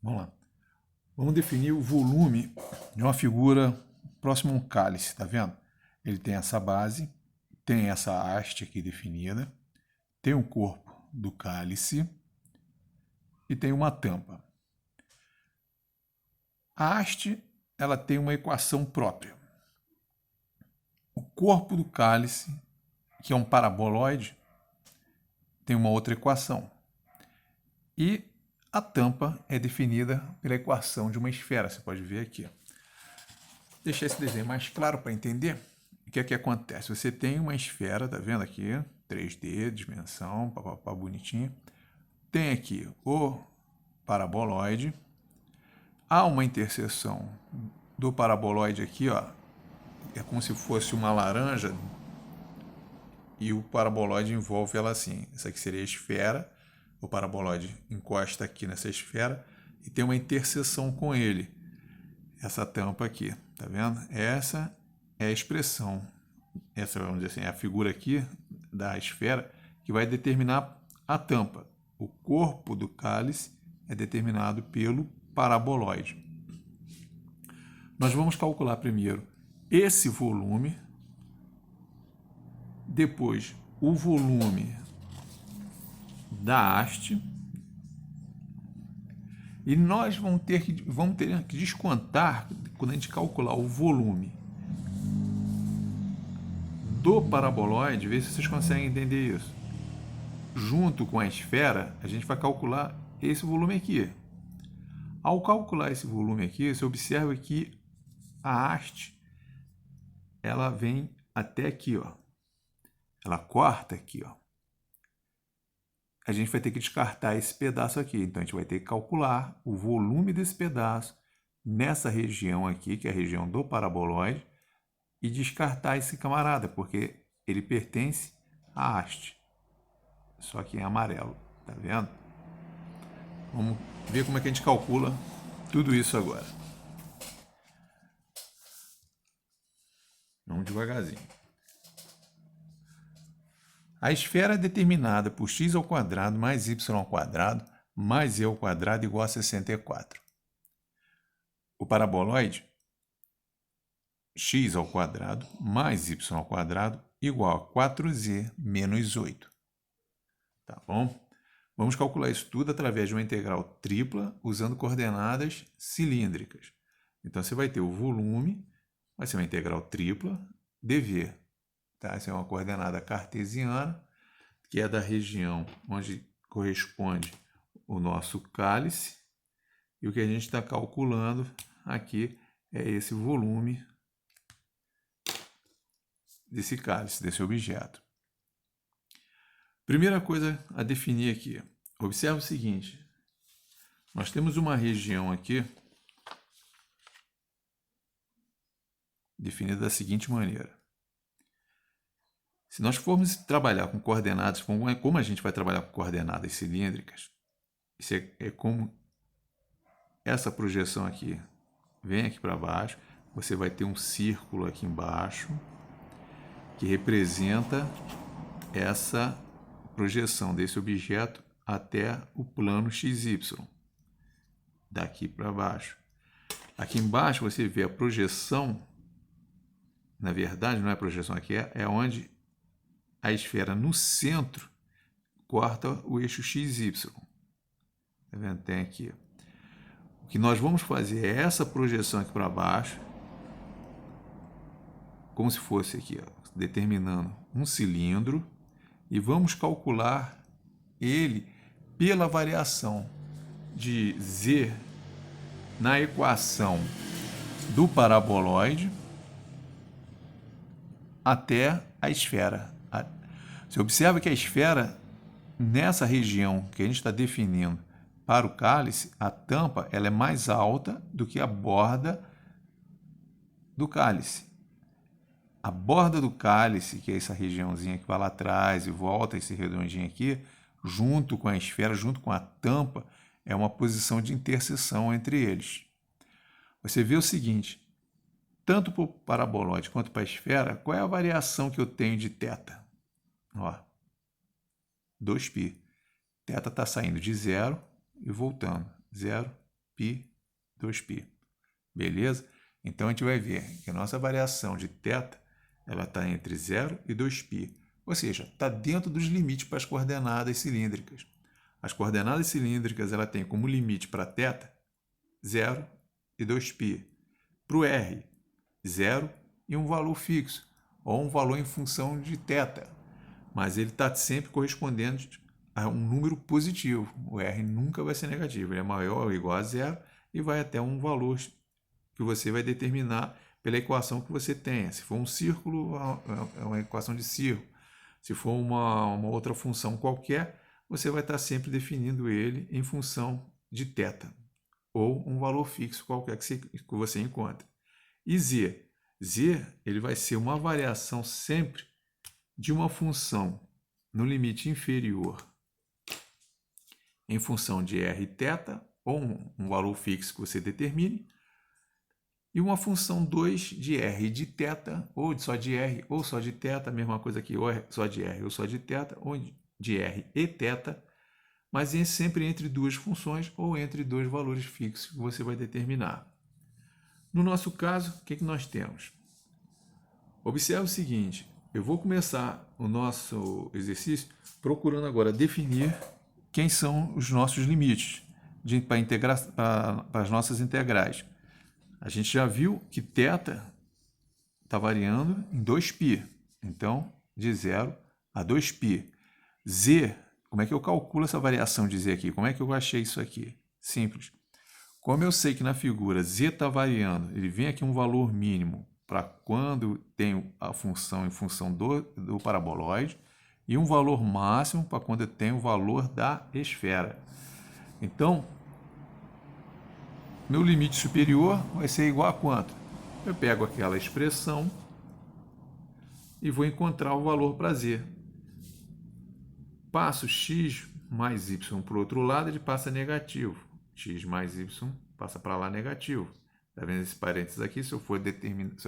Vamos lá. Vamos definir o volume de uma figura próximo a um cálice, tá vendo? Ele tem essa base, tem essa haste aqui definida, tem o corpo do cálice e tem uma tampa. A haste, ela tem uma equação própria. O corpo do cálice, que é um paraboloide, tem uma outra equação. E a tampa é definida pela equação de uma esfera, você pode ver aqui. Deixar esse desenho mais claro para entender o que é que acontece. Você tem uma esfera, tá vendo aqui? 3D, dimensão, papapá, bonitinho. Tem aqui o paraboloide. Há uma interseção do paraboloide aqui, ó. É como se fosse uma laranja e o paraboloide envolve ela assim. Essa aqui seria a esfera. O paraboloide encosta aqui nessa esfera e tem uma interseção com ele. Essa tampa aqui, tá vendo? Essa é a expressão, essa, vamos dizer assim, é a figura aqui da esfera que vai determinar a tampa. O corpo do cálice é determinado pelo paraboloide. Nós vamos calcular primeiro esse volume, depois o volume da haste, e nós vamos ter que descontar, quando a gente calcular o volume do paraboloide, ver se vocês conseguem entender isso. Junto com a esfera, a gente vai calcular esse volume aqui. Ao calcular esse volume aqui, você observa que a haste, ela vem até aqui, ó. Ela corta aqui, ó. A gente vai ter que descartar esse pedaço aqui. Então, a gente vai ter que calcular o volume desse pedaço nessa região aqui, que é a região do paraboloide, e descartar esse camarada, porque ele pertence à haste. Só que em amarelo, tá vendo? Vamos ver como é que a gente calcula tudo isso agora. Vamos devagarzinho. A esfera é determinada por x ao quadrado mais y ao quadrado mais e ao quadrado igual a 64. O paraboloide, x ao quadrado mais y ao quadrado igual a 4z menos 8. Tá bom? Vamos calcular isso tudo através de uma integral tripla usando coordenadas cilíndricas. Então, você vai ter o volume, vai ser uma integral tripla, dv. Tá? Essa é uma coordenada cartesiana, que é da região onde corresponde o nosso cálice. E o que a gente está calculando aqui é esse volume desse cálice, desse objeto. Primeira coisa a definir aqui. Observe o seguinte. Nós temos uma região aqui definida da seguinte maneira. Se nós formos trabalhar com coordenadas, como a gente vai trabalhar com coordenadas cilíndricas, isso é como essa projeção aqui vem aqui para baixo, você vai ter um círculo aqui embaixo que representa essa projeção desse objeto até o plano XY, daqui para baixo. Aqui embaixo você vê a projeção, na verdade não é a projeção aqui, é onde a esfera no centro corta o eixo XY. Tá vendo? Tem aqui. O que nós vamos fazer é essa projeção aqui para baixo, como se fosse aqui, ó, determinando um cilindro, e vamos calcular ele pela variação de z na equação do paraboloide até a esfera. Você observa que a esfera, nessa região que a gente está definindo para o cálice, a tampa ela é mais alta do que a borda do cálice. A borda do cálice, que é essa regiãozinha que vai lá atrás e volta esse redondinho aqui, junto com a esfera, junto com a tampa, é uma posição de interseção entre eles. Você vê o seguinte, tanto para o paraboloide quanto para a esfera, qual é a variação que eu tenho de θ? Ó, 2π. Θ está saindo de 0 e voltando, 0π. π, 2π. Beleza? Então, a gente vai ver que a nossa variação de θ ela está entre 0 e 2π. Ou seja, está dentro dos limites para as coordenadas cilíndricas. As coordenadas cilíndricas ela tem como limite para θ 0 e 2π. Para o r, 0 e um valor fixo, ou um valor em função de θ. Mas ele está sempre correspondendo a um número positivo. O r nunca vai ser negativo. Ele é maior ou igual a 0 e vai até um valor que você vai determinar pela equação que você tenha. Se for um círculo, é uma equação de círculo. Se for uma outra função qualquer, você vai estar sempre definindo ele em função de θ, ou um valor fixo qualquer que você encontre. E z? Z ele vai ser uma variação sempre de uma função no limite inferior em função de r e θ, ou um valor fixo que você determine, e uma função 2 de r e de θ, ou só de r ou só de θ, a mesma coisa aqui, ou só de r ou só de θ, ou de r e θ, mas sempre entre duas funções ou entre dois valores fixos que você vai determinar. No nosso caso, o que nós temos? Observe o seguinte, eu vou começar o nosso exercício procurando agora definir quem são os nossos limites para as nossas integrais. A gente já viu que θ está variando em 2π, então de 0 a 2π. Z, como é que eu calculo essa variação de Z aqui? Como é que eu achei isso aqui? Simples. Como eu sei que na figura Z está variando, ele vem aqui um valor mínimo para quando tenho a função em função do paraboloide e um valor máximo para quando eu tenho o valor da esfera. Então, meu limite superior vai ser igual a quanto? Eu pego aquela expressão e vou encontrar o valor para Z. Passo x mais y para o outro lado, ele passa negativo. X mais y passa para lá negativo. Está vendo esse parênteses aqui? Se eu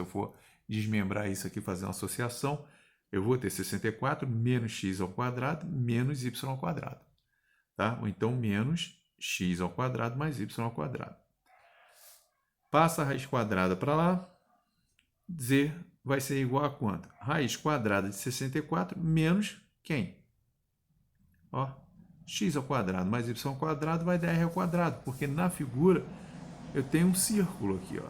for desmembrar isso aqui, fazer uma associação, eu vou ter 64 menos x ao quadrado menos y ao quadrado. Tá? Ou então menos x ao quadrado mais y ao quadrado. Passa a raiz quadrada para lá, z vai ser igual a quanto? Raiz quadrada de 64 menos quem? Ó, x ao quadrado mais y ao quadrado vai dar r ao quadrado, porque na figura eu tenho um círculo aqui, ó,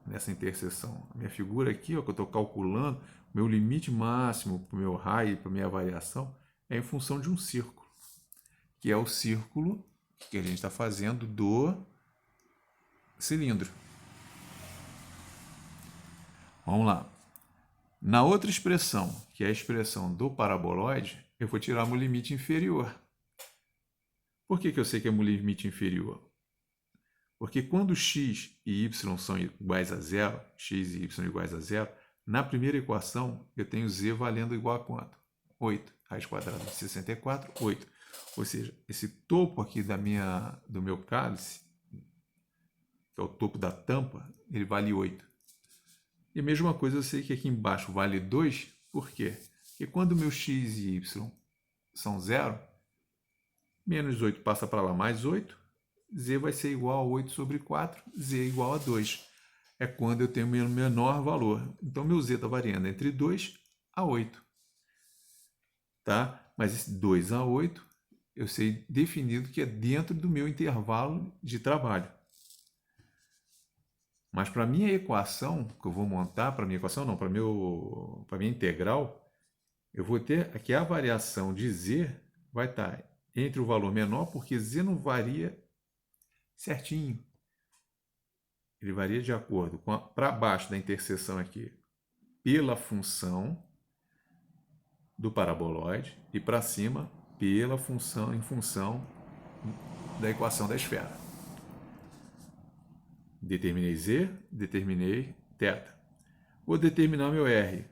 nessa interseção. A minha figura aqui, ó, que eu estou calculando, meu limite máximo para o meu raio, para a minha variação, é em função de um círculo, que é o círculo que a gente está fazendo do cilindro. Vamos lá. Na outra expressão, que é a expressão do paraboloide, eu vou tirar meu limite inferior. Por que eu sei que é meu limite inferior? Porque quando x e y são iguais a zero, x e y iguais a zero, na primeira equação eu tenho z valendo igual a quanto? 8. Raiz quadrada de 64, 8. Ou seja, esse topo aqui do meu cálice, que é o topo da tampa, ele vale 8. E a mesma coisa eu sei que aqui embaixo vale 2, por quê? Porque quando meu x e y são 0, menos 8 passa para lá mais 8, z vai ser igual a 8 sobre 4, z é igual a 2. É quando eu tenho meu menor valor. Então, meu z está variando entre 2 a 8. Tá? Mas esse 2 a 8, eu sei definido que é dentro do meu intervalo de trabalho. Mas para a minha equação, que eu vou montar, para a minha equação não, para a minha integral, eu vou ter aqui a variação de z vai estar entre o valor menor, porque z não varia certinho. Ele varia de acordo com para baixo da interseção aqui, pela função do paraboloide, e para cima, pela função em função da equação da esfera. Determinei z, determinei θ. Vou determinar meu r.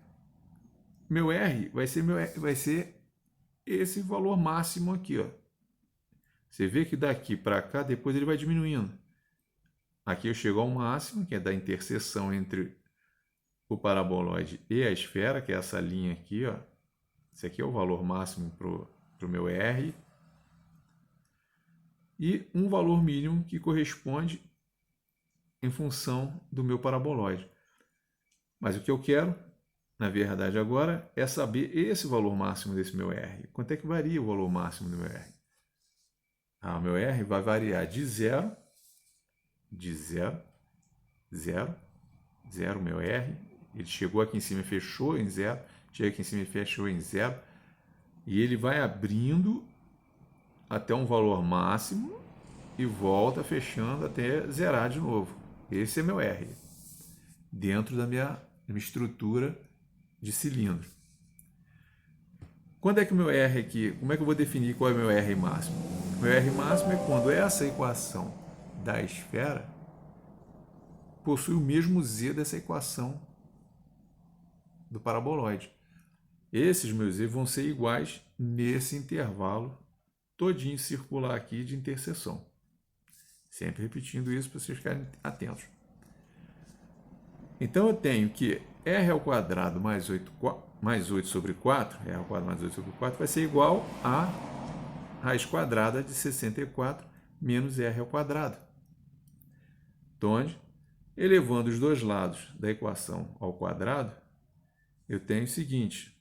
Meu r vai ser esse valor máximo aqui, ó. Você vê que daqui para cá, depois ele vai diminuindo. Aqui eu chego ao máximo, que é da interseção entre o paraboloide e a esfera, que é essa linha aqui, ó. Esse aqui é o valor máximo para o meu r. e um valor mínimo que corresponde em função do meu paraboloide. Mas o que eu quero, na verdade, agora é saber esse valor máximo desse meu R. Quanto é que varia o valor máximo do meu R? O meu R vai variar de 0, 0, meu R. Ele chegou aqui em cima e fechou em 0, chega aqui em cima e fechou em 0. E ele vai abrindo até um valor máximo e volta fechando até zerar de novo. Esse é meu R, dentro da minha estrutura de cilindro. Quando é que o meu R aqui, como é que eu vou definir qual é o meu R máximo? O meu R máximo é quando essa equação da esfera possui o mesmo Z dessa equação do paraboloide. Esses meus Z vão ser iguais nesse intervalo todinho circular aqui de interseção. Sempre repetindo isso para vocês ficarem atentos. Então eu tenho que R ao quadrado mais 8 sobre 4, R ao quadrado mais 8 sobre 4, vai ser igual a raiz quadrada de 64 menos R ao quadrado. Onde, elevando os dois lados da equação ao quadrado, eu tenho o seguinte: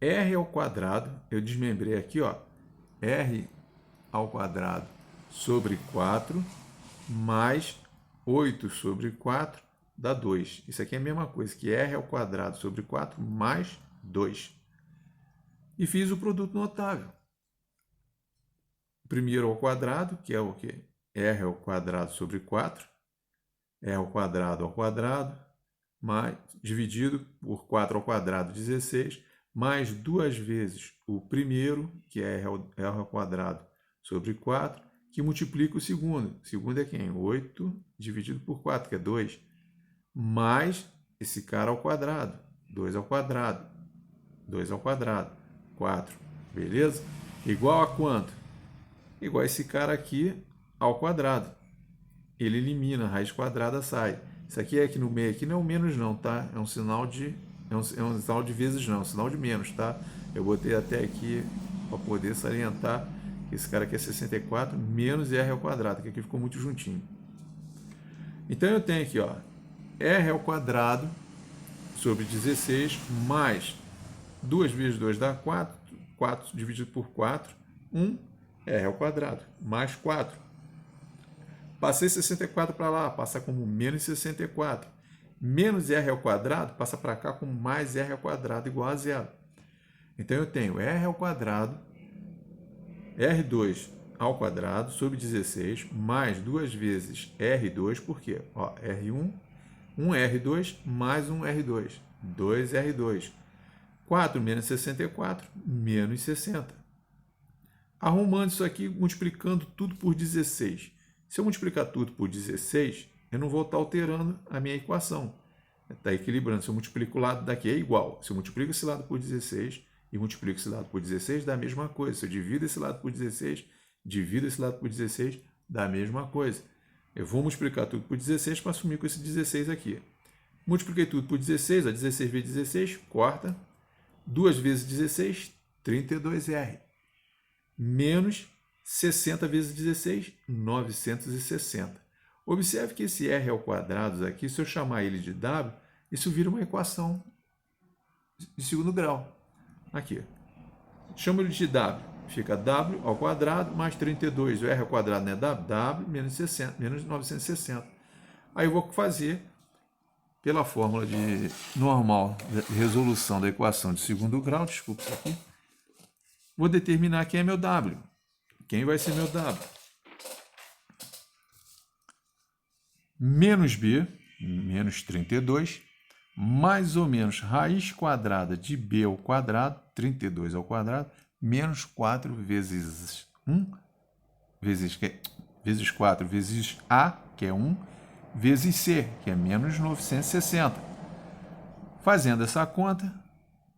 R ao quadrado, eu desmembrei aqui, ó, R ao quadrado sobre 4 mais 8 sobre 4 dá 2. Isso aqui é a mesma coisa que R ao quadrado sobre 4 mais 2. E fiz o produto notável. Primeiro ao quadrado, que é o quê? R ao quadrado sobre 4. R ao quadrado, mais, dividido por 4 ao quadrado, 16, mais 2 vezes o primeiro, que é R ao quadrado sobre 4, que multiplica o segundo. O segundo é quem? 8 dividido por 4, que é 2. Mais esse cara ao quadrado. 2 ao quadrado. 2 ao quadrado. 4. Beleza? Igual a quanto? Igual a esse cara aqui ao quadrado. Ele elimina, a raiz quadrada sai. Isso aqui é aqui no meio, aqui não é um menos não, tá? É um sinal de... É um sinal de vezes não, é um sinal de menos, tá? Eu botei até aqui para poder salientar que esse cara aqui é 64 menos R ao quadrado, que aqui ficou muito juntinho. Então eu tenho aqui, ó, R ao quadrado sobre 16 mais 2 vezes 2 dá 4, 4 dividido por 4, 1, R ao quadrado, mais 4. Passei 64 para lá, passa como menos 64. Menos R ao quadrado passa para cá como mais R ao quadrado igual a zero. Então eu tenho R ao quadrado, R2 ao quadrado sobre 16 mais 2 vezes R2, por quê? Ó, R1, 1R2 mais 1R2, 2R2. 4 menos 64, menos 60. Arrumando isso aqui, multiplicando tudo por 16. Se eu multiplicar tudo por 16, eu não vou estar alterando a minha equação. Está equilibrando. Se eu multiplico o lado daqui, é igual. Se eu multiplico esse lado por 16 e multiplico esse lado por 16, dá a mesma coisa. Se eu divido esse lado por 16, divido esse lado por 16, dá a mesma coisa. Eu vou multiplicar tudo por 16 para assumir com esse 16 aqui. Multipliquei tudo por 16, ó, 16 vezes 16, corta. 2 vezes 16, 32R. Menos 60 vezes 16, 960. Observe que esse R ao quadrado aqui, se eu chamar ele de W, isso vira uma equação de segundo grau. Aqui. Chamo ele de W. Fica W ao quadrado mais 32. O R ao quadrado não é W? W menos 60, menos 960. Aí eu vou fazer pela fórmula de normal de resolução da equação de segundo grau, desculpa isso aqui, vou determinar quem é meu W. Quem vai ser meu W? Menos B, menos 32, mais ou menos raiz quadrada de B ao quadrado, 32 ao quadrado, menos 4 vezes 1, vezes 4 vezes A, que é 1, vezes C, que é menos 960. Fazendo essa conta,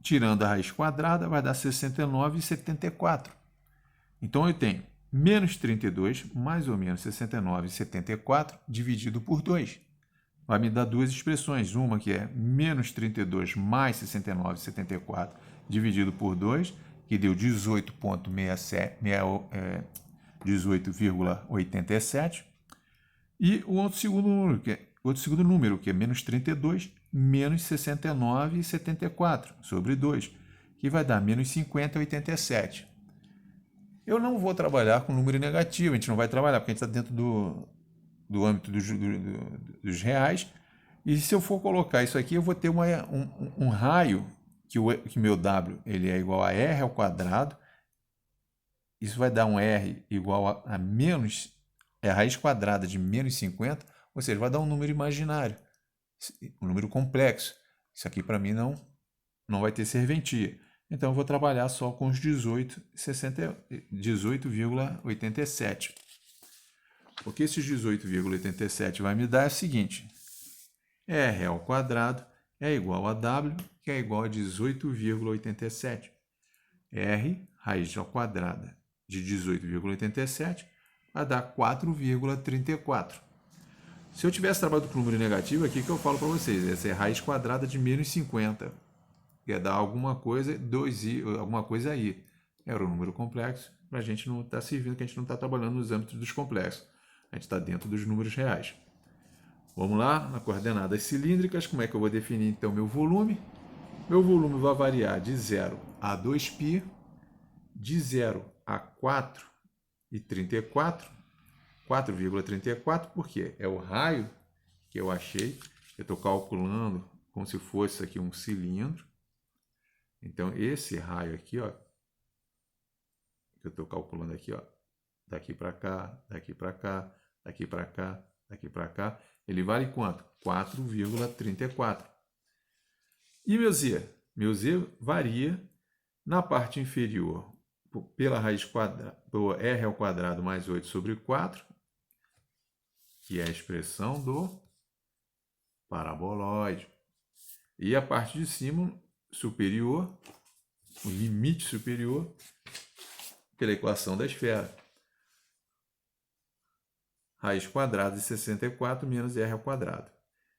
tirando a raiz quadrada, vai dar 69,74. Então, eu tenho menos 32, mais ou menos 69,74, dividido por 2. Vai me dar duas expressões. Uma que é menos 32 mais 69,74, dividido por 2, que deu 18,67, 18,87. E o outro segundo número, que é menos 32, menos 69,74 sobre 2, que vai dar menos 50,87. Eu não vou trabalhar com número negativo, a gente não vai trabalhar, porque a gente está dentro do âmbito dos reais. E se eu for colocar isso aqui, eu vou ter um raio, que meu W ele é igual a R ao quadrado. Isso vai dar um R igual a menos, a raiz quadrada de menos 50, ou seja, vai dar um número imaginário, um número complexo. Isso aqui para mim não vai ter serventia. Então eu vou trabalhar só com os 18,87. Porque esses 18,87 vai me dar é o seguinte: R ao quadrado é igual a W, que é igual a 18,87. R, raiz ao quadrado de 18,87, vai dar 4,34. Se eu tivesse trabalhado com número negativo, aqui que eu falo para vocês, essa é a raiz quadrada de menos 50. Quer dar alguma coisa, 2i, alguma coisa aí. Era um número complexo, para a gente não estar servindo, que a gente não está trabalhando nos âmbitos dos complexos. A gente está dentro dos números reais. Vamos lá, na coordenadas cilíndricas, como é que eu vou definir então meu volume? Meu volume vai variar de 0 a 2π, de 0 a 4,34, 4,34, porque é o raio que eu achei. Eu estou calculando como se fosse aqui um cilindro. Então, esse raio aqui, ó, que eu estou calculando aqui, ó, daqui para cá, daqui para cá, daqui para cá, daqui para cá, ele vale quanto? 4,34. E meu Z? Meu Z varia na parte inferior pela raiz quadrada, por R ao quadrado mais 8 sobre 4, que é a expressão do paraboloide. E a parte de cima, superior, o limite superior, pela equação da esfera. Raiz quadrada de 64 menos R ao quadrado.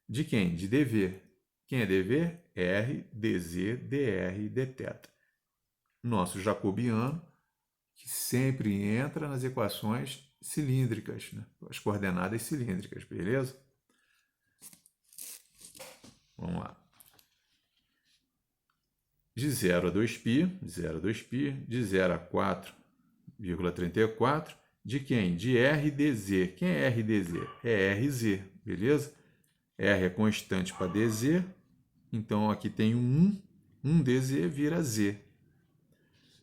De quem? De dV. Quem é dV? R, dz, dr, dθ. Nosso jacobiano, que sempre entra nas equações cilíndricas, né? As coordenadas cilíndricas, beleza? Vamos lá. De 0 a 2π, de 0 a 4,34, de quem? De R dz. Quem é R dz? É RZ, beleza? R é constante para dz, então aqui tem um 1 dz vira z,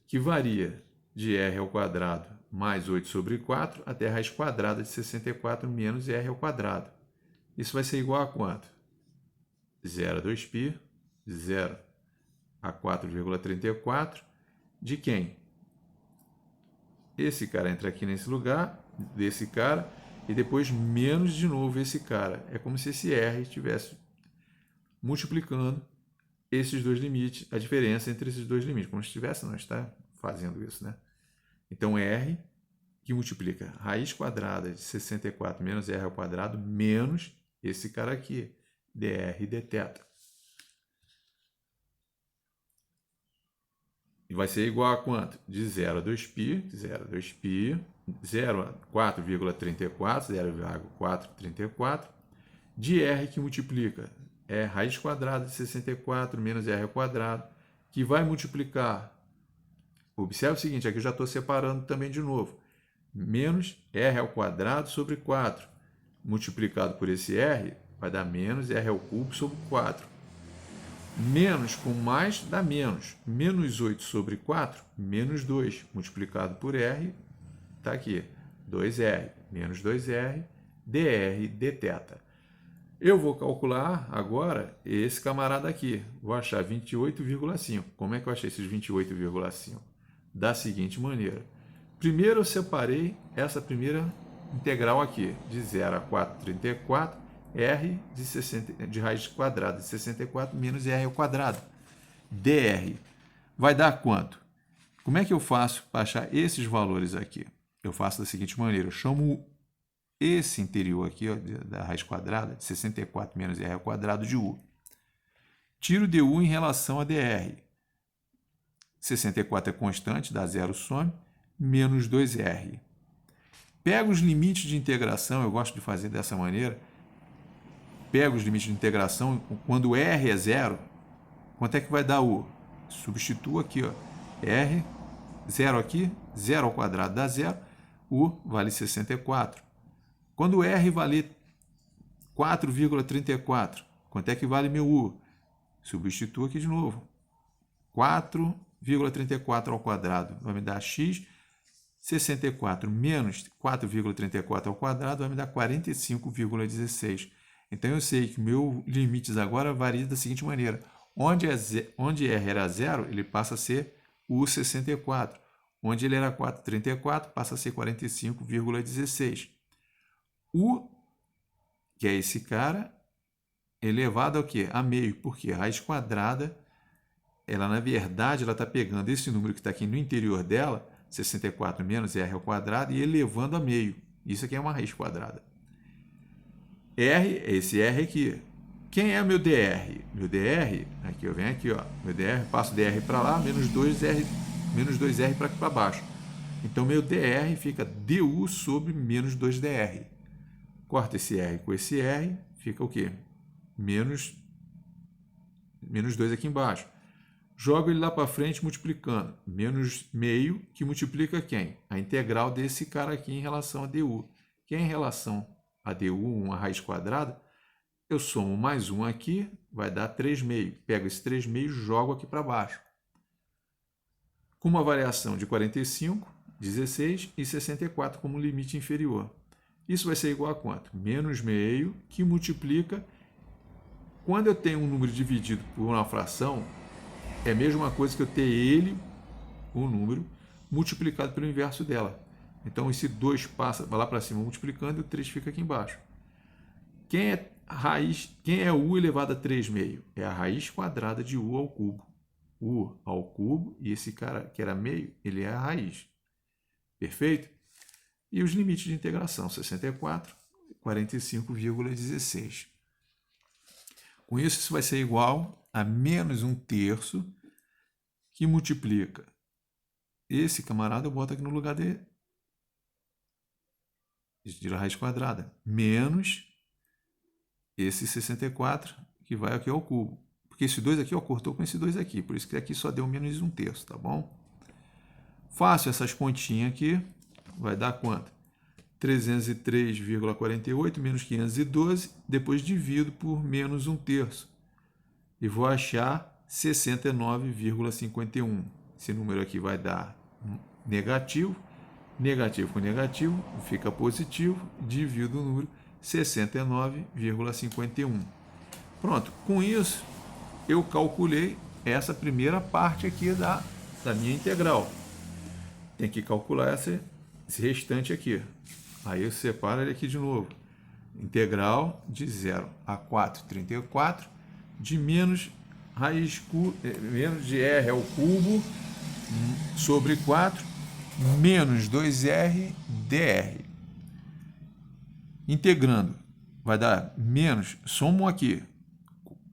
que varia de R ao quadrado mais 8 sobre 4 até a raiz quadrada de 64 menos R ao quadrado. Isso vai ser igual a quanto? 0 a 2π, 0 a 4,34, de quem? Esse cara entra aqui nesse lugar, desse cara, e depois menos de novo esse cara. É como se esse R estivesse multiplicando esses dois limites, a diferença entre esses dois limites. Como se estivesse, não está fazendo isso, né? Então, R, que multiplica raiz quadrada de 64 menos R ao quadrado, menos esse cara aqui, dr dθ. E vai ser igual a quanto? De 0 a 2π, 0 a 4,34, 0,434, de R que multiplica raiz quadrada de 64 menos R ao quadrado, que vai multiplicar, observe o seguinte, aqui eu já estou separando também de novo, menos R ao quadrado sobre 4, multiplicado por esse R, vai dar menos R ao cubo sobre 4. Menos com mais dá menos. Menos 8 sobre 4, menos 2, multiplicado por R, está aqui, 2R, menos 2R, dr dθ. Eu vou calcular agora esse camarada aqui. Vou achar 28,5. Como é que eu achei esses 28,5? Da seguinte maneira. Primeiro eu separei essa primeira integral aqui, de 0 a 4,34, R de raiz quadrada de 64 menos R ao quadrado. dr vai dar quanto? Como é que eu faço para achar esses valores aqui? Eu faço da seguinte maneira, eu chamo esse interior aqui, ó, da raiz quadrada, de 64 menos R ao quadrado de U. Tiro du em relação a dr. 64 é constante, dá zero, some, menos 2R. Pega os limites de integração, eu gosto de fazer dessa maneira. Pega os limites de integração, quando R é zero, quanto é que vai dar U? Substitua aqui, ó, R, zero aqui, zero ao quadrado dá zero, U vale 64. Quando R valer 4,34, quanto é que vale meu U? Substitua aqui de novo. 4,34 ao quadrado vai me dar x, 64 menos 4,34 ao quadrado vai me dar 45,16. Então eu sei que meu limites agora varia da seguinte maneira. Onde R era zero, ele passa a ser U 64. Onde ele era 4,34, passa a ser 45,16. U, que é esse cara, elevado ao quê? A meio. Porque a raiz quadrada, ela na verdade, ela está pegando esse número que está aqui no interior dela, 64 menos R ao quadrado, e elevando a meio. Isso aqui é uma raiz quadrada. R é esse R aqui. Quem é meu DR? Meu DR, aqui eu venho aqui, ó, meu DR, passo DR para lá, menos 2R para aqui para baixo. Então, meu DR fica DU sobre menos 2DR. Corta esse R com esse R, fica o quê? Menos 2 aqui embaixo. Jogo ele lá para frente multiplicando. Menos meio, que multiplica quem? A integral desse cara aqui em relação a DU. Que é em relação a DU, uma raiz quadrada, eu somo mais 1 aqui, vai dar 3 meio. Pego esse 3 meio e jogo aqui para baixo. Com uma variação de 45, 16 e 64 como limite inferior. Isso vai ser igual a quanto? Menos meio, que multiplica... Quando eu tenho um número dividido por uma fração, é a mesma coisa que eu ter ele, o número, multiplicado pelo inverso dela. Então, esse 2 passa, vai lá para cima multiplicando e o 3 fica aqui embaixo. Quem é U elevado a 3 meio? É a raiz quadrada de U ao cubo. U ao cubo, e esse cara que era meio, ele é a raiz. Perfeito? E os limites de integração, 64, 45,16. Com isso vai ser igual a menos 1/3, que multiplica esse camarada, eu boto aqui no lugar de raiz quadrada, menos esse 64, que vai aqui ao cubo. Porque esse 2 aqui, ó, cortou com esse 2 aqui, por isso que aqui só deu menos 1/3, tá bom? Faço essas continhas aqui, vai dar quanto? 303,48 menos 512, depois divido por menos 1/3. E vou achar 69,51. Esse número aqui vai dar negativo. Negativo com negativo fica positivo. Divido o número 69,51. Pronto. Com isso, eu calculei essa primeira parte aqui da minha integral. Tem que calcular esse restante aqui. Aí eu separo ele aqui de novo. Integral de 0 a 4,34 de menos menos de R ao cubo sobre 4 menos 2R dr. Integrando, vai dar menos, somo aqui,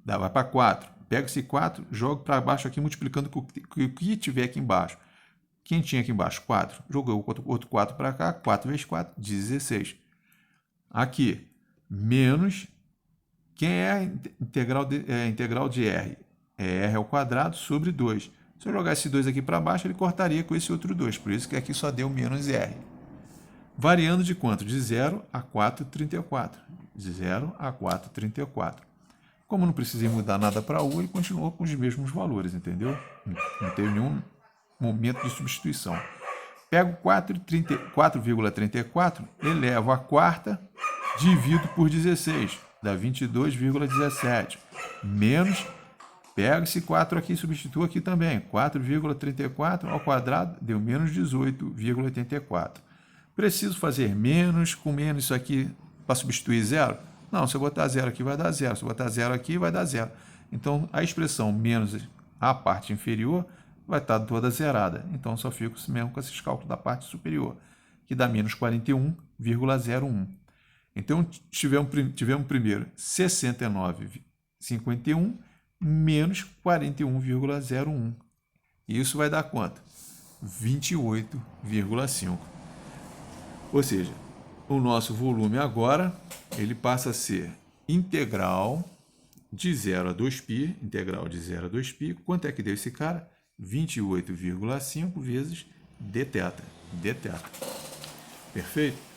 vai para 4. Pego esse 4, jogo para baixo aqui, multiplicando com o que tiver aqui embaixo. Quem tinha aqui embaixo? 4. Jogou outro 4 para cá. 4 vezes 4, 16. Aqui, menos. Quem é a integral de R? É R ao quadrado sobre 2. Se eu jogar esse 2 aqui para baixo, ele cortaria com esse outro 2. Por isso que aqui só deu menos R. Variando de quanto? De 0 a 4,34. De 0 a 4,34. Como não precisei mudar nada para U, ele continuou com os mesmos valores, entendeu? Não teve nenhum momento de substituição. Pego 4,34, elevo a quarta, divido por 16, dá 22,17. Menos, pego esse 4 aqui e substituo aqui também. 4,34 ao quadrado deu menos 18,84. Preciso fazer menos, com menos isso aqui para substituir zero? Não, se eu botar zero aqui vai dar zero. Se eu botar zero aqui vai dar zero. Então, a expressão menos a parte inferior vai estar toda zerada. Então, só fico mesmo com esses cálculos da parte superior, que dá menos 41,01. Então, tivemos primeiro 69,51 menos 41,01. E isso vai dar quanto? 28,5. Ou seja, o nosso volume agora, ele passa a ser integral de 0 a 2π, integral de 0 a 2π. Quanto é que deu esse cara? 28,5 vezes dθ. dθ. Perfeito?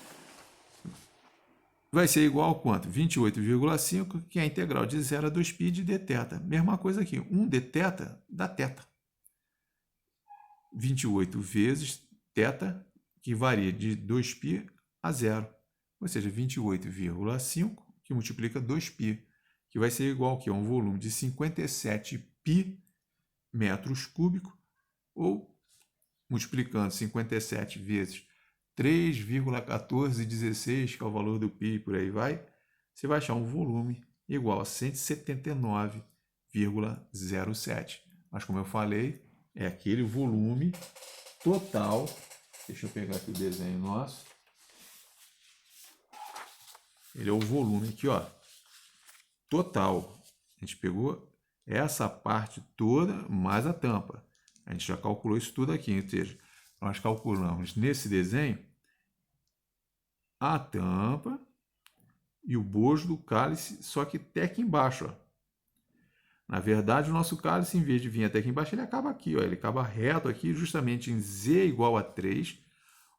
Vai ser igual a quanto? 28,5, que é a integral de 0 a 2π de dθ. Mesma coisa aqui, 1 dθ dá θ. 28 vezes θ, que varia de 2π a 0. Ou seja, 28,5, que multiplica 2π, que vai ser igual a um volume de 57π metros cúbicos, ou multiplicando 57 vezes 3,1416, que é o valor do π, por aí vai, você vai achar um volume igual a 179,07. Mas, como eu falei, é aquele volume total. Deixa eu pegar aqui o desenho nosso. Ele é o volume aqui, ó, total. A gente pegou essa parte toda mais a tampa. A gente já calculou isso tudo aqui. Ou seja, nós calculamos nesse desenho a tampa e o bojo do cálice, só que até aqui embaixo, ó. Na verdade, o nosso cálice, em vez de vir até aqui embaixo, ele acaba aqui, ó. Ele acaba reto aqui, justamente em Z igual a 3,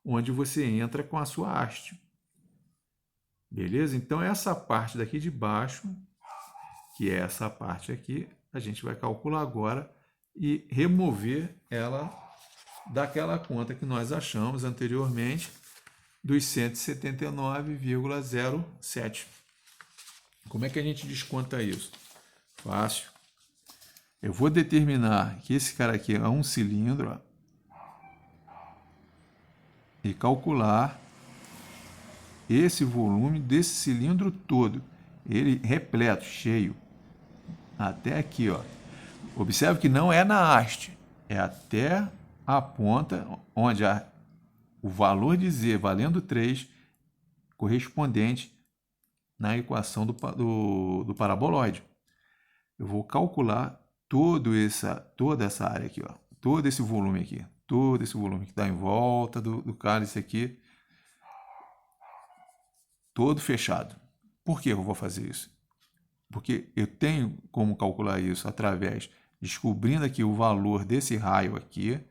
onde você entra com a sua haste. Beleza? Então, essa parte daqui de baixo, que é essa parte aqui, a gente vai calcular agora e remover ela daquela conta que nós achamos anteriormente, dos 179,07. Como é que a gente desconta isso? Fácil. Eu vou determinar que esse cara aqui é um cilindro, ó, e calcular esse volume desse cilindro todo, ele repleto, cheio, até aqui, ó. Observe que não é na haste, é até a ponta onde o valor de Z valendo 3 correspondente na equação do paraboloide. Eu vou calcular toda essa área aqui, ó, todo esse volume aqui, todo esse volume que está em volta do cálice aqui, todo fechado. Por que eu vou fazer isso? Porque eu tenho como calcular isso através, descobrindo aqui o valor desse raio aqui,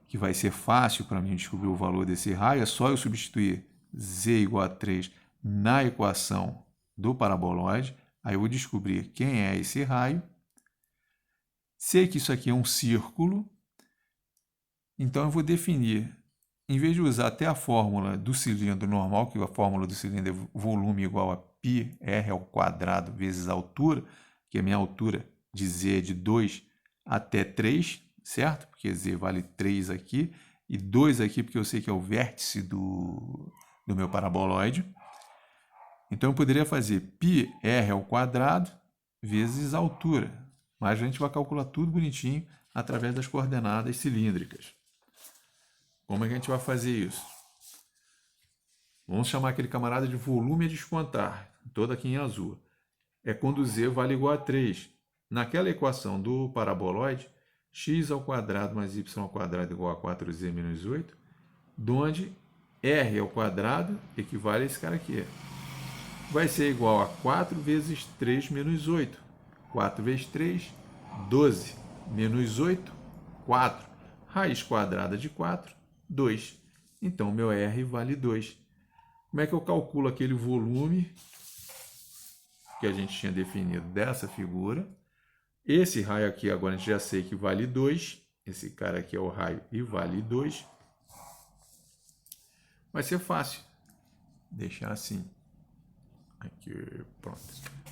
que vai ser fácil para mim descobrir o valor desse raio, é só eu substituir Z igual a 3 na equação do paraboloide, aí eu vou descobrir quem é esse raio. Sei que isso aqui é um círculo, então eu vou definir, em vez de usar até a fórmula do cilindro normal, que a fórmula do cilindro é volume igual a πr ao quadrado vezes a altura, que a minha altura de Z é de 2 até 3, certo? Porque Z vale 3 aqui, e 2 aqui porque eu sei que é o vértice do meu paraboloide. Então eu poderia fazer πr ao quadrado vezes a altura, mas a gente vai calcular tudo bonitinho através das coordenadas cilíndricas. Como é que a gente vai fazer isso? Vamos chamar aquele camarada de volume a descontar, todo aqui em azul. É quando Z vale igual a 3. Naquela equação do paraboloide, x ao quadrado mais y ao quadrado igual a 4z menos 8, onde r ao quadrado equivale a esse cara aqui. Vai ser igual a 4 vezes 3 menos 8. 4 vezes 3, 12. Menos 8, 4. Raiz quadrada de 4, 2. Então, meu R vale 2. Como é que eu calculo aquele volume que a gente tinha definido dessa figura? Esse raio aqui, agora a gente já sei que vale 2. Esse cara aqui é o raio e vale 2. Vai ser fácil. Deixar assim. Aqui, pronto.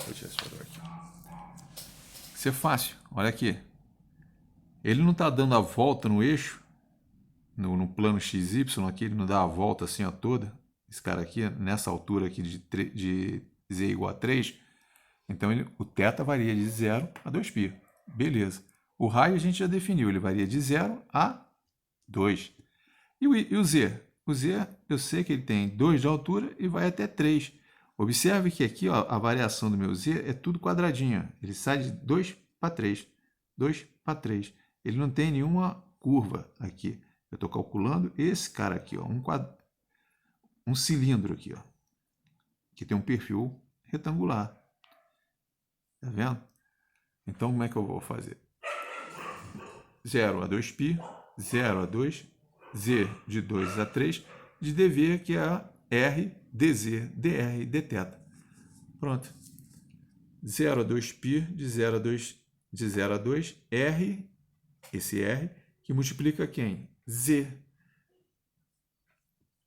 Vou tirar esse valor aqui. Vai ser fácil. Olha aqui. Ele não está dando a volta no eixo, no plano XY aqui, ele não dá a volta assim a toda. Esse cara aqui, nessa altura aqui de Z igual a 3, então o θ varia de 0 a 2π. Beleza. O raio a gente já definiu, ele varia de 0 a 2. E o Z? O Z, eu sei que ele tem 2 de altura e vai até 3. Observe que aqui, ó, a variação do meu Z é tudo quadradinho. Ele sai de 2 para 3. 2 para 3. Ele não tem nenhuma curva aqui. Eu estou calculando esse cara aqui, ó, um cilindro aqui, ó, que tem um perfil retangular. Tá vendo? Então, como é que eu vou fazer? 0 a 2π, 0 a 2, z de 2 a 3, de dv, que é r, dz, dr, dθ. Pronto. 0 a 2π, de 0 a 2, r, esse r, que multiplica quem? Z,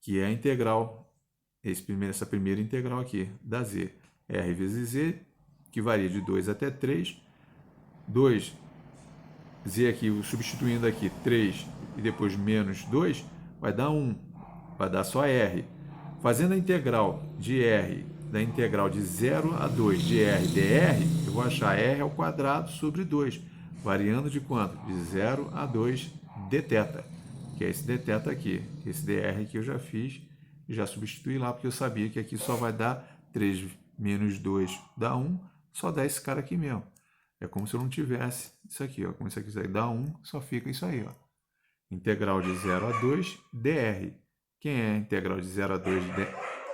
que é a integral, essa primeira integral aqui, da z. R vezes z, que varia de 2 até 3, 2, z aqui, substituindo aqui 3 e depois menos 2, vai dar 1, vai dar só r. Fazendo a integral de r, da integral de 0 a 2 de r dr, eu vou achar r ao quadrado sobre 2, variando de quanto? De 0 a 2 dθ, que é esse dθ aqui. Esse dr aqui eu já fiz, já substituí lá, porque eu sabia que aqui só vai dar 3 menos 2 dá 1, só dá esse cara aqui mesmo. É como se eu não tivesse isso aqui, ó. Como isso aqui dá 1, só fica isso aí, ó. Integral de 0 a 2 dr. Quem é a integral de 0 a 2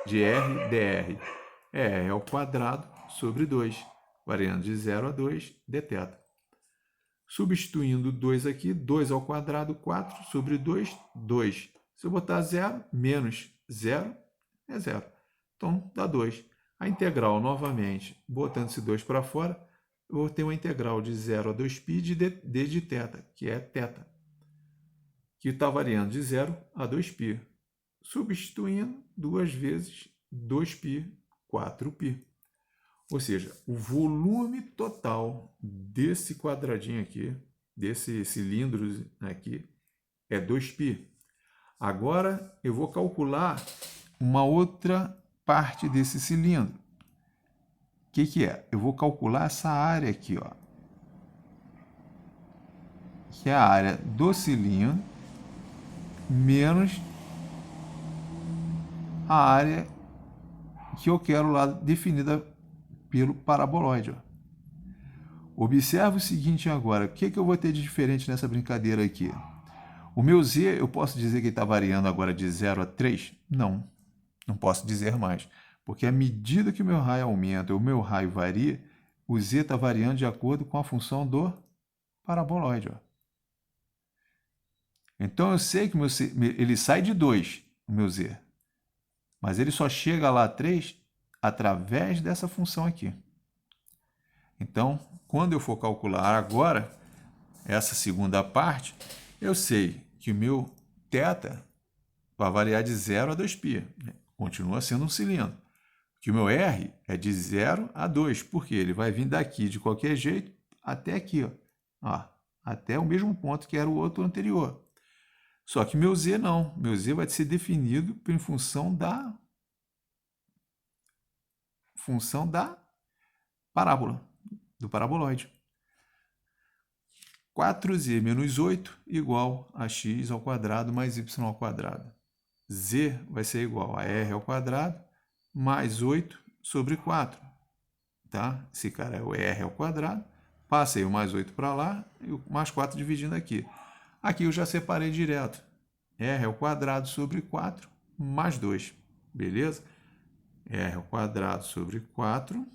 de r dr? É r ao quadrado sobre 2, variando de 0 a 2 dθ. Substituindo 2 aqui, 2 ao quadrado, 4 sobre 2, 2. Se eu botar 0, menos 0 é 0. Então, dá 2. A integral, novamente, botando esse 2 para fora, eu vou ter uma integral de 0 a 2π de d de θ, que é θ, que está variando de 0 a 2π. Substituindo 2 vezes 2π, 4π. Ou seja, o volume total desse quadradinho aqui, desse cilindro aqui, é 2π. Agora eu vou calcular uma outra parte desse cilindro. O que é? Eu vou calcular essa área aqui, ó, que é a área do cilindro menos a área que eu quero lá definida pelo paraboloide. Ó. Observe o seguinte agora, o que eu vou ter de diferente nessa brincadeira aqui? O meu z, eu posso dizer que ele está variando agora de 0 a 3? Não, não posso dizer mais. Porque à medida que o meu raio aumenta, o meu raio varia, o z está variando de acordo com a função do paraboloide. Ó. Então eu sei que ele sai de 2, o meu z. Mas ele só chega lá a 3 através dessa função aqui. Então, quando eu for calcular agora essa segunda parte, eu sei que o meu θ vai variar de 0 a 2π. Continua sendo um cilindro. Que o meu R é de 0 a 2, porque ele vai vir daqui de qualquer jeito até aqui, ó, até o mesmo ponto que era o outro anterior. Só que meu Z não. Meu Z vai ser definido em função da parábola, do paraboloide. 4z menos 8 igual a x ao quadrado mais y ao quadrado. Z vai ser igual a r ao quadrado mais 8 sobre 4. Tá? Esse cara é o r ao quadrado. Passei o mais 8 para lá e o mais 4 dividindo aqui. Aqui eu já separei direto. R ao quadrado sobre 4 mais 2. Beleza? R ao quadrado sobre 4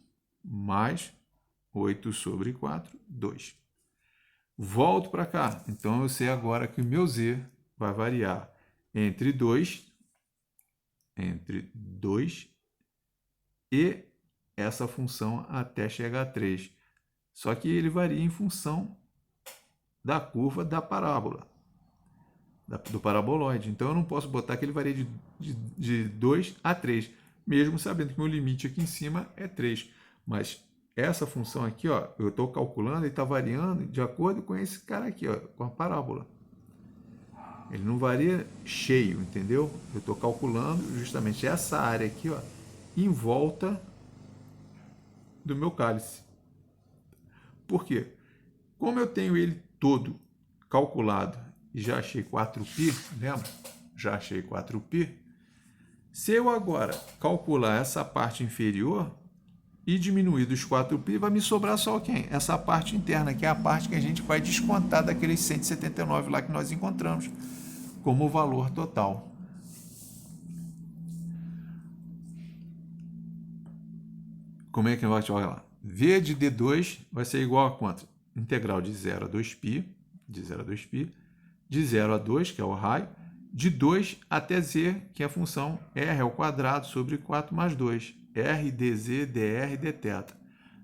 mais 8 sobre 4, 2. Volto para cá. Então, eu sei agora que o meu z vai variar entre 2 e essa função até chegar a 3. Só que ele varia em função da curva da parábola, do paraboloide. Então, eu não posso botar que ele varia de 2 a 3, mesmo sabendo que meu limite aqui em cima é 3. Mas essa função aqui, ó, eu estou calculando e está variando de acordo com esse cara aqui, ó, com a parábola. Ele não varia cheio, entendeu? Eu estou calculando justamente essa área aqui, ó, em volta do meu cálice. Por quê? Como eu tenho ele todo calculado e já achei 4π, lembra? Já achei 4π. Se eu agora calcular essa parte inferior e diminuir dos 4π, vai me sobrar só quem? Essa parte interna, que é a parte que a gente vai descontar daqueles 179 lá que nós encontramos como valor total. como é que vai jogar lá? V de D2 vai ser igual a quanto? Integral de 0 a 2π, de 0 a 2, que é o raio, de 2 até z, que é a função r ao quadrado sobre 4 mais 2, r dz dr dθ.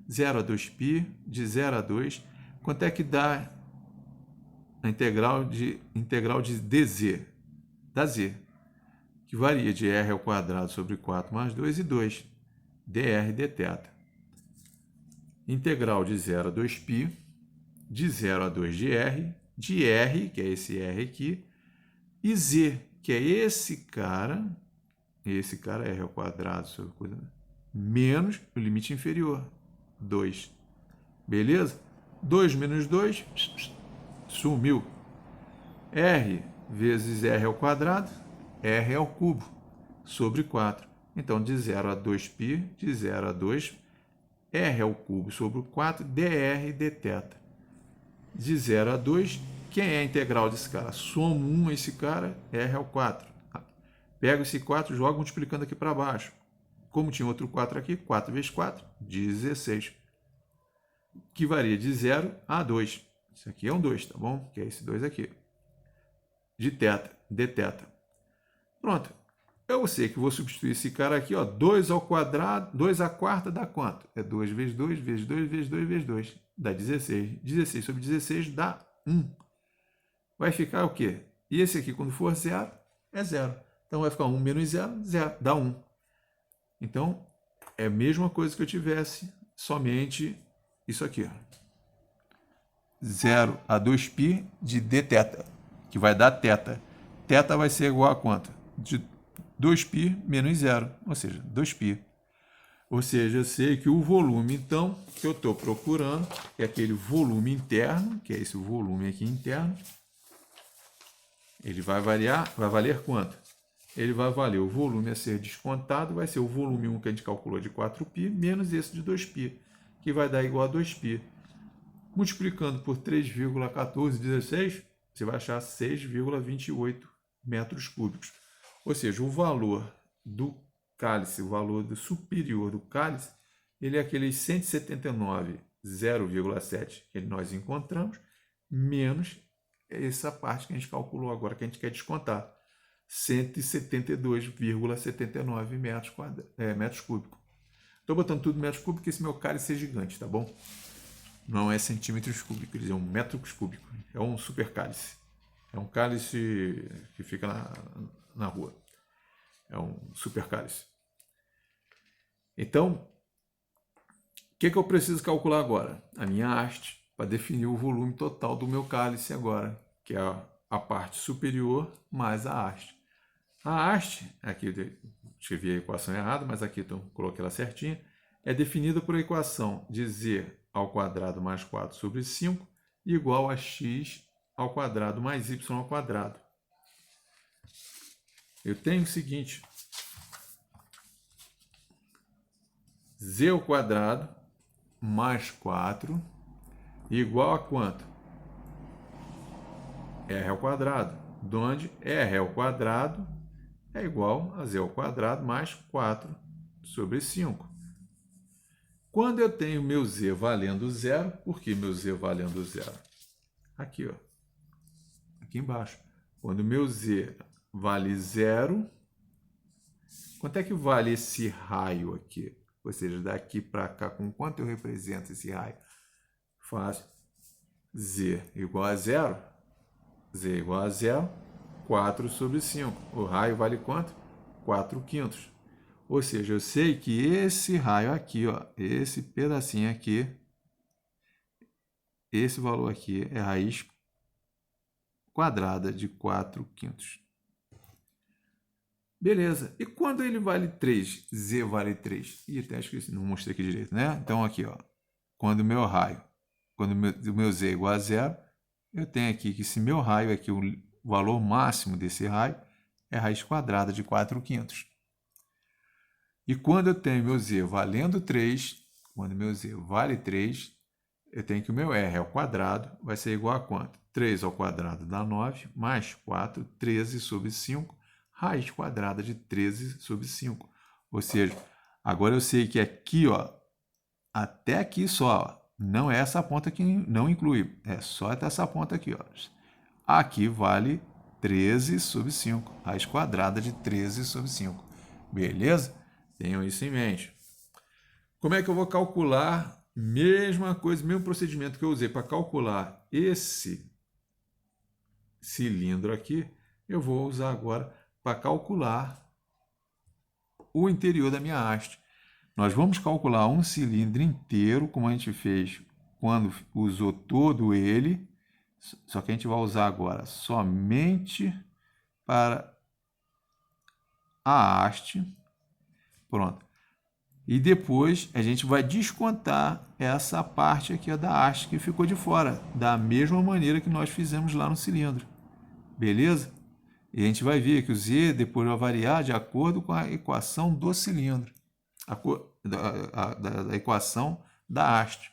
0 a 2π, de 0 a 2, quanto é que dá a integral de dz, da z, que varia de r ao quadrado sobre 4 mais 2 e 2, dr dθ. Integral de 0 a 2π, de 0 a 2 de r, que é esse r aqui, e z, que é esse cara r ao quadrado sobre coisa, menos o limite inferior, 2. Beleza? 2 menos 2, sumiu. R vezes r ao quadrado, r ao cubo, sobre 4. Então, de 0 a 2π, de 0 a 2, r ao cubo sobre 4, dr dθ. De 0 a 2, quem é a integral desse cara? Somo 1 a esse cara, r ao 4. Pego esse 4 e jogo multiplicando aqui para baixo. Como tinha outro 4 aqui, 4 vezes 4, 16. Que varia de 0 a 2. Isso aqui é um 2, tá bom? Que é esse 2 aqui. De dθ. Pronto. Eu sei que vou substituir esse cara aqui, ó, 2 ao quadrado, 2 à quarta dá quanto? É 2 vezes 2, vezes 2, vezes 2, vezes 2. Dá 16. 16 sobre 16 dá 1. Vai ficar o quê? E esse aqui, quando for 0, é 0. Então, vai ficar 1 menos 0, 0. Dá 1. Então, é a mesma coisa que eu tivesse, somente isso aqui. 0 a 2π de dθ, que vai dar θ. Θ vai ser igual a quanto? De 2π menos 0, ou seja, 2π. Ou seja, eu sei que o volume, então, que eu estou procurando é aquele volume interno, que é esse volume aqui interno. Ele vai valer quanto? Ele vai valer o volume a ser descontado, vai ser o volume 1 que a gente calculou de 4π, menos esse de 2π, que vai dar igual a 2π. Multiplicando por 3,1416, você vai achar 6,28 metros cúbicos. Ou seja, o valor do cálice, o valor do superior do cálice, ele é aquele 179,0,7 que nós encontramos, menos essa parte que a gente calculou agora, que a gente quer descontar, 172,79 metros cúbicos. Estou botando tudo em metros cúbicos, porque esse meu cálice é gigante, tá bom? Não é centímetros cúbicos, é um metros cúbicos. É um super cálice. É um cálice que fica na rua. É um super cálice. Então, o que eu preciso calcular agora? A minha haste, para definir o volume total do meu cálice agora, que é a parte superior mais a haste. A haste, aqui eu escrevi a equação errada, mas aqui eu coloquei ela certinha, é definida por a equação de z ao quadrado mais 4 sobre 5 igual a x ao quadrado mais y ao quadrado. Eu tenho o seguinte, z ao quadrado mais 4 igual a quanto? R ao quadrado, onde R ao quadrado é igual a z ao quadrado mais 4 sobre 5. Quando eu tenho meu z valendo 0, por que meu z valendo 0? Aqui, ó. Aqui embaixo. Quando meu z vale 0, quanto é que vale esse raio aqui? Ou seja, daqui para cá, com quanto eu represento esse raio? Fácil. Z igual a 0. Z igual a 0, 4 sobre 5. O raio vale quanto? 4/5. Ou seja, eu sei que esse raio aqui, ó, esse pedacinho aqui, esse valor aqui é raiz quadrada de 4/5. Beleza. E quando ele vale 3? Z vale 3. Ih, até esqueci, não mostrei aqui direito, né? Então, aqui, ó. Quando o meu raio, quando o meu Z é igual a 0, eu tenho aqui que esse meu raio aqui, o valor máximo desse raio, é raiz quadrada de 4/5. E quando eu tenho meu z valendo 3, quando meu z vale 3, eu tenho que o meu r ao quadrado vai ser igual a quanto? 3 ao quadrado dá 9, mais 4, 13 sobre 5, raiz quadrada de 13 sobre 5. Ou seja, agora eu sei que aqui, ó, até aqui só, ó. Não é essa ponta que não inclui, é só até essa ponta aqui, ó. Aqui vale 13 sobre 5, raiz quadrada de 13 sobre 5. Beleza? Tenham isso em mente. Como é que eu vou calcular? Mesma coisa, mesmo procedimento que eu usei para calcular esse cilindro aqui, eu vou usar agora para calcular o interior da minha haste. Nós vamos calcular um cilindro inteiro, como a gente fez quando usou todo ele, só que a gente vai usar agora somente para a haste. Pronto. E depois a gente vai descontar essa parte aqui da haste que ficou de fora, da mesma maneira que nós fizemos lá no cilindro. Beleza? E a gente vai ver que o Z depois vai variar de acordo com a equação do cilindro, da equação da haste.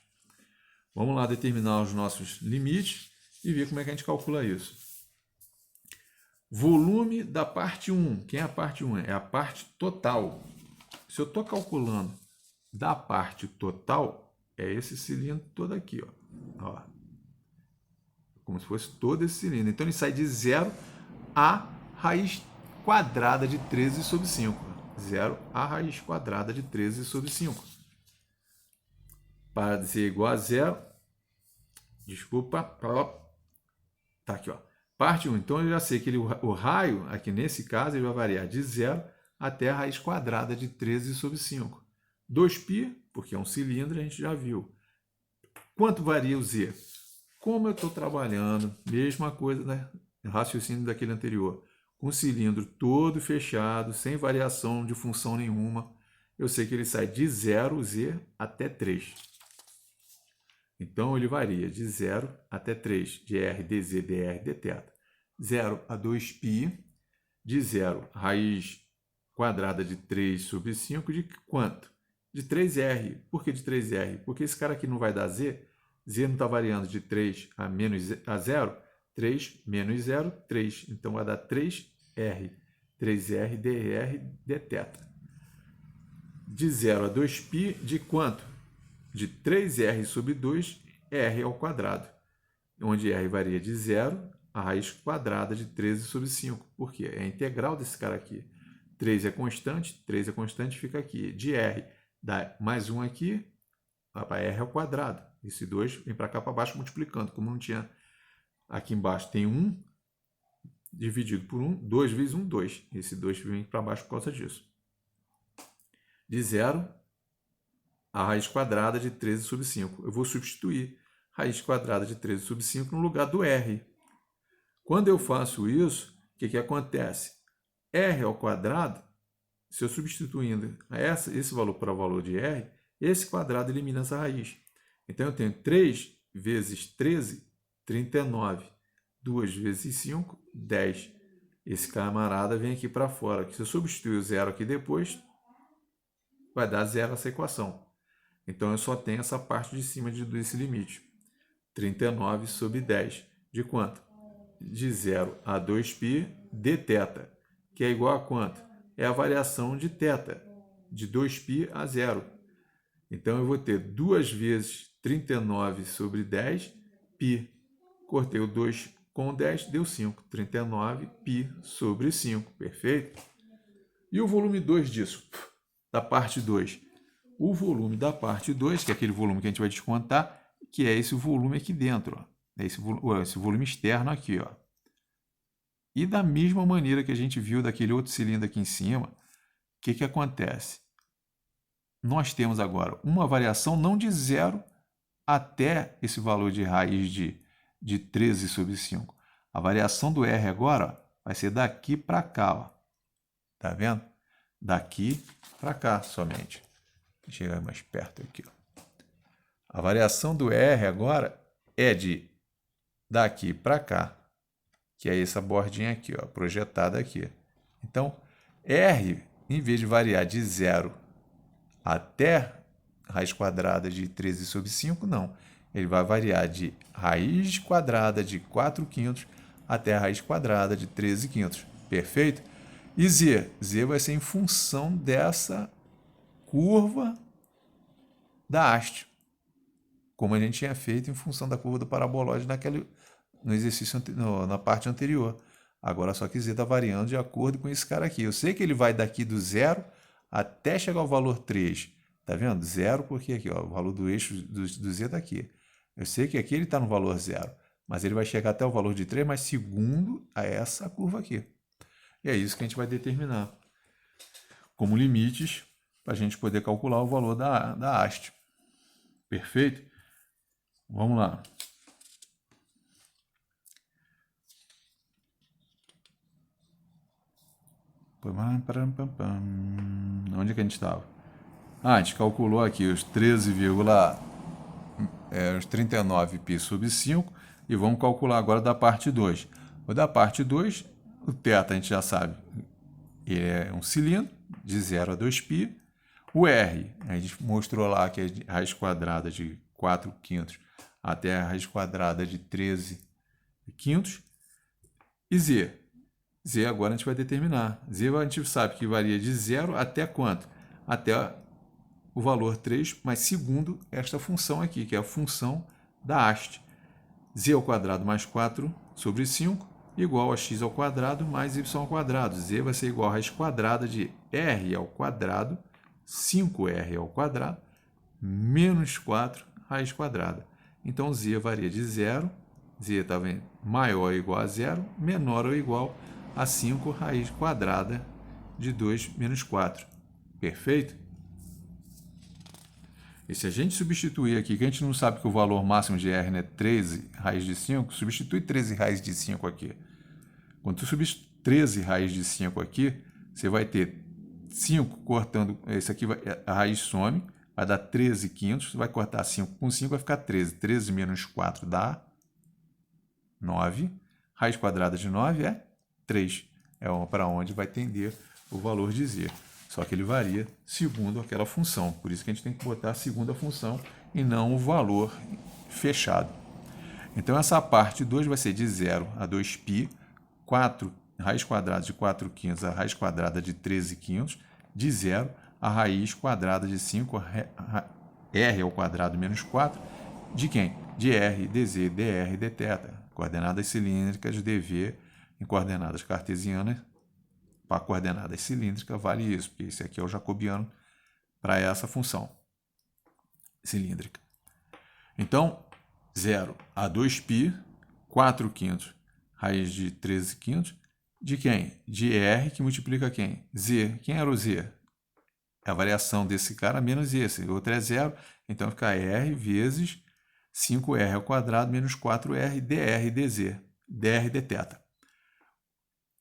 Vamos lá determinar os nossos limites e ver como é que a gente calcula isso. Volume da parte 1. Quem é a parte 1? É a parte total. Se eu estou calculando da parte total, é esse cilindro todo aqui, ó. Como se fosse todo esse cilindro. Então ele sai de 0 a raiz quadrada de 13 sobre 5. 0 a raiz quadrada de 13 sobre 5. Para ser igual a 0, desculpa, tá aqui, ó. Parte 1. Então eu já sei que o raio, aqui nesse caso, ele vai variar de 0 até a raiz quadrada de 13 sobre 5. 2π, porque é um cilindro, a gente já viu. Quanto varia o Z? Como eu estou trabalhando, mesma coisa, né? Raciocínio daquele anterior, com o cilindro todo fechado, sem variação de função nenhuma, eu sei que ele sai de 0, Z, até 3. Então, ele varia de 0 até 3, de R, dz, dr, dθ. 0 a 2π, de 0, raiz quadrada de 3 sobre 5, de quanto? De 3R. Por que de 3R? Porque esse cara aqui não vai dar Z. Z não está variando de 3 a 0. 3 menos 0, 3. Então, vai dar 3R. 3R, dr, dθ. De 0 a 2π, de quanto? De 3R sobre 2, R ao quadrado. Onde R varia de 0 a raiz quadrada de 13 sobre 5. Por quê? É a integral desse cara aqui. 3 é constante, fica aqui. De R, dá mais 1 aqui, vai para R ao quadrado. Esse 2 vem para cá para baixo multiplicando. Como não tinha aqui embaixo, tem 1 dividido por 1. 2 vezes 1, 2. Esse 2 vem para baixo por causa disso. De 0 a raiz quadrada de 13 sobre 5. Eu vou substituir raiz quadrada de 13 sobre 5 no lugar do R. Quando eu faço isso, o que acontece? R ao quadrado, se eu substituindo esse valor para o valor de R, esse quadrado elimina essa raiz. Então, eu tenho 3 vezes 13, 39. 2 vezes 5, 10. Esse camarada vem aqui para fora. Se eu substituir o zero aqui depois, vai dar zero essa equação. Então, eu só tenho essa parte de cima desse limite. 39 sobre 10. De quanto? De 0 a 2π dθ, que é igual a quanto? É a variação de θ, de 2π a 0. Então, eu vou ter 2 vezes 39 sobre 10, π. Cortei o 2 com o 10, deu 5. 39π sobre 5, perfeito? E o volume 2 disso? Da parte 2. O volume da parte 2, que é aquele volume que a gente vai descontar, que é esse volume aqui dentro, ó. Esse volume externo aqui, ó. E da mesma maneira que a gente viu daquele outro cilindro aqui em cima, o que acontece? Nós temos agora uma variação não de 0 até esse valor de raiz de 13 sobre 5. A variação do R agora, ó, vai ser daqui para cá, ó. Tá vendo? Daqui para cá somente. Deixa eu chegar mais perto aqui, ó. A variação do R agora é de daqui para cá, que é essa bordinha aqui, ó, projetada aqui. Então, R, em vez de variar de 0 até raiz quadrada de 13 sobre 5, não. Ele vai variar de raiz quadrada de 4/5 até a raiz quadrada de 13/5. Perfeito? E Z? Z vai ser em função dessa curva da haste, como a gente tinha feito em função da curva do paraboloide no exercício na parte anterior. Agora só que z está variando de acordo com esse cara aqui. Eu sei que ele vai daqui do 0 até chegar ao valor 3. Tá vendo? 0 porque aqui, ó, o valor do eixo do z está aqui. Eu sei que aqui ele está no valor 0, mas ele vai chegar até o valor de 3, mas segundo a essa curva aqui. E é isso que a gente vai determinar como limites para a gente poder calcular o valor da haste. Perfeito? Vamos lá. Onde é que a gente estava? A gente calculou aqui os 39 π sobre 5 e vamos calcular agora da parte 2. O da parte 2, o θ a gente já sabe, ele é um cilindro de 0 a 2π. O R, a gente mostrou lá que é de raiz quadrada de 4/5 até a raiz quadrada de 13/5. E Z? Z agora a gente vai determinar. Z a gente sabe que varia de 0 até quanto? Até o valor 3, mas segundo esta função aqui, que é a função da haste. Z ao quadrado mais 4 sobre 5 igual a x ao quadrado mais y ao quadrado. Z vai ser igual a raiz quadrada de r ao quadrado, 5r ao quadrado, menos 4 raiz quadrada. Então, z varia de 0, z está maior ou igual a 0, menor ou igual a 5 raiz quadrada de 2 menos 4. Perfeito? E se a gente substituir aqui, que a gente não sabe que o valor máximo de R é 13 raiz de 5, substitui 13 raiz de 5 aqui. Quando tu substitui 13 raiz de 5 aqui, você vai ter 5 cortando, esse aqui a raiz some, vai dar 13/5, você vai cortar 5 com 5, vai ficar 13. 13 menos 4 dá 9. Raiz quadrada de 9 é 3. É para onde vai tender o valor de z. Só que ele varia segundo aquela função. Por isso que a gente tem que botar a segunda função e não o valor fechado. Então, essa parte 2 vai ser de 0 a 2π, 4 raiz quadrada de 4/5 a raiz quadrada de 13/5, de 0 a raiz quadrada de 5 r ao quadrado menos 4, de quem? De r, dz, dr, dθ. Coordenadas cilíndricas, dv, em coordenadas cartesianas, para coordenadas cilíndricas vale isso, porque esse aqui é o jacobiano para essa função cilíndrica. Então, 0 a 2π, 4/5 raiz de 13/5, de quem? De R, que multiplica quem? Z. Quem era o Z? É a variação desse cara menos esse. O outro é 0, então fica R vezes 5R ao quadrado menos 4R dr dz, dr dθ.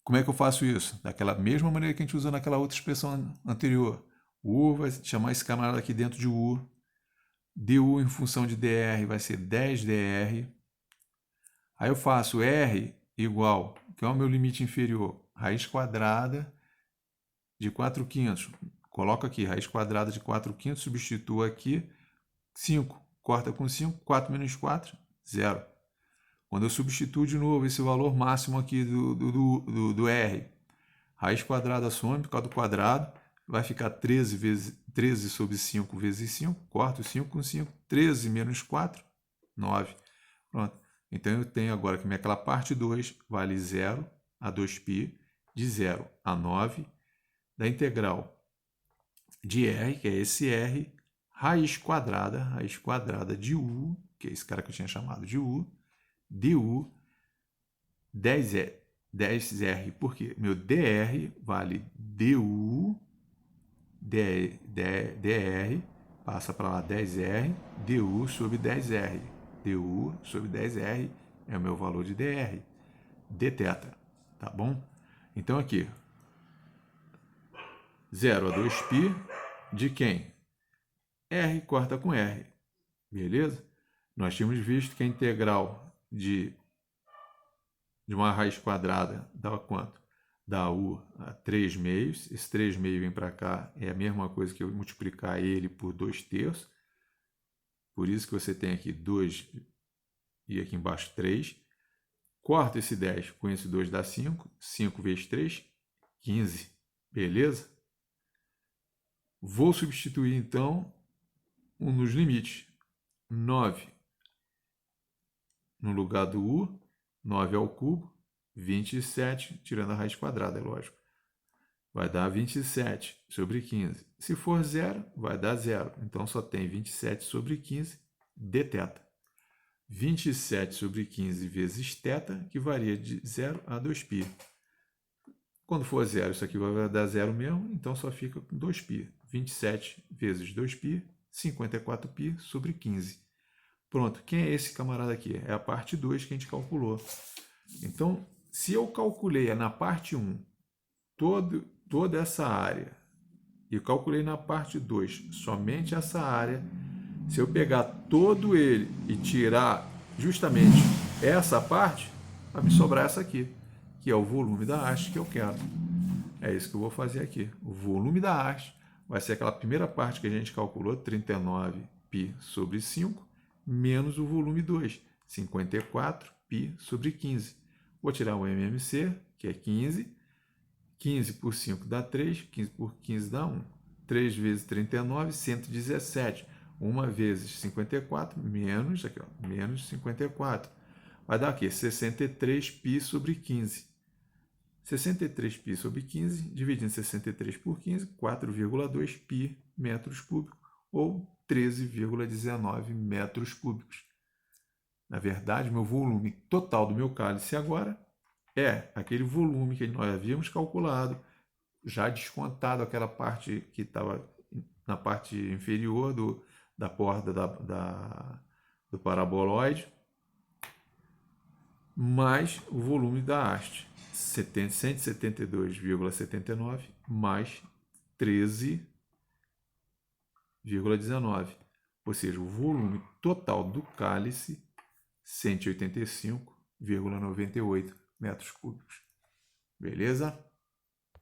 Como é que eu faço isso? Daquela mesma maneira que a gente usou naquela outra expressão anterior. U vai chamar esse camarada aqui dentro de U. Du em função de dr vai ser 10dr. Aí eu faço R igual, que é o meu limite inferior, raiz quadrada de 4/5. Coloco aqui, raiz quadrada de 4/5, substituo aqui, 5. Corta com 5, 4 menos 4, 0. Quando eu substituo de novo esse valor máximo aqui do R, raiz quadrada some por causa do quadrado, vai ficar 13 sobre 5 vezes 5, corto 5 com 5, 13 menos 4, 9. Pronto. Então, eu tenho agora que aquela parte 2 vale 0 a 2π, de 0 a 9, da integral de R, que é esse R, raiz quadrada de U, que é esse cara que eu tinha chamado de U, du 10R, porque meu dr vale du, dr, passa para lá 10R, du sobre 10R. du sobre 10R é o meu valor de dr, dθ, tá bom? Então aqui, 0 a 2π de quem? R corta com R, beleza? Nós tínhamos visto que a integral de uma raiz quadrada dá quanto? Dá U a 3 meios. Esse 3 meios vem para cá, é a mesma coisa que eu multiplicar ele por 2/3. Por isso que você tem aqui 2 e aqui embaixo 3. Corta esse 10 com esse 2 dá 5. 5 vezes 3, 15. Beleza? Vou substituir então nos limites. 9 no lugar do U, 9 ao cubo, 27, tirando a raiz quadrada, é lógico. Vai dar 27 sobre 15. Se for zero, vai dar zero. Então, só tem 27 sobre 15 de θ. 27 sobre 15 vezes θ, que varia de 0 a 2π. Quando for zero, isso aqui vai dar zero mesmo, então só fica com 2π. 27 vezes 2π, 54π sobre 15. Pronto, quem é esse camarada aqui? É a parte 2 que a gente calculou. Então, se eu calculei na parte 1 toda essa área e eu calculei na parte 2 somente essa área, se eu pegar todo ele e tirar justamente essa parte, vai me sobrar essa aqui, que é o volume da haste que eu quero. É isso que eu vou fazer aqui. O volume da haste vai ser aquela primeira parte que a gente calculou, 39π sobre 5, menos o volume 2, 54π sobre 15. Vou tirar o MMC, que é 15. 15 por 5 dá 3, 15 por 15 dá 1. 3 vezes 39, 117. 1 vezes 54, menos, aqui, ó, menos 54. Vai dar aqui, 63π sobre 15. 63π sobre 15, dividindo 63 por 15, 4,2π metros cúbicos, ou 13,19 metros cúbicos. Na verdade, meu volume total do meu cálice agora é aquele volume que nós havíamos calculado, já descontado aquela parte que estava na parte inferior da borda do paraboloide, mais o volume da haste, 172,79 mais 13,19. Ou seja, o volume total do cálice, 185,98 metros cúbicos. Beleza?